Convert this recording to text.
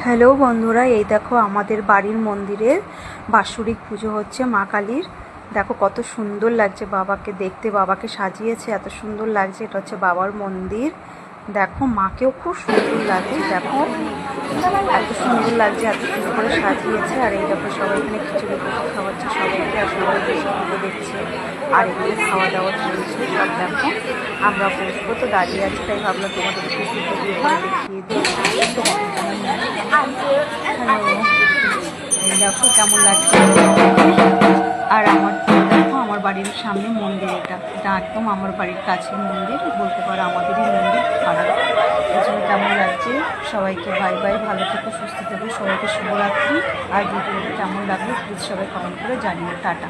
Hello বন্ধুরা, এই দেখো আমাদের বাড়ির মন্দিরের বাৎসরিক পুজো হচ্ছে মা কালীর। দেখো কত সুন্দর লাগছে বাবাকে দেখতে, বাবাকে সাজিয়েছে এত সুন্দর লাগছে। এটা হচ্ছে বাবার মন্দির। দেখো মাকেও খুব সুন্দর লাগে, দেখো এত সুন্দর লাগছে, এত সুন্দর করে সাজিয়েছে। আর এই দেখো সবাই এখানে খিচুড়ি পুজো খাওয়াচ্ছে সবাইকে, আর সবাই বসে পুজো দেখছে। আর এখানে খাওয়া দাওয়া চলছে সব। দেখো আমরা বসবো তো দাঁড়িয়ে আছি, তাই ভাবলাম তোমাদের একটু ভিডিও করে দেখিয়ে দিই। দেখো কেমন লাগছে। আর দেখো আমার বাড়ির সামনে মন্দির, এটা একদম আমার বাড়ির কাছের মন্দির, বলতে পারো আমাদেরই মন্দির পাড়ার। এই জন্য কেমন লাগছে। সবাইকে বাই বাই, ভালো থেকো, সুস্থ থেকো, সবাইকে শুভরাত্রি। আর ভিডিওটা কেমন লাগলো প্লিজ সবাই কমেন্ট করে জানিও। টাটা।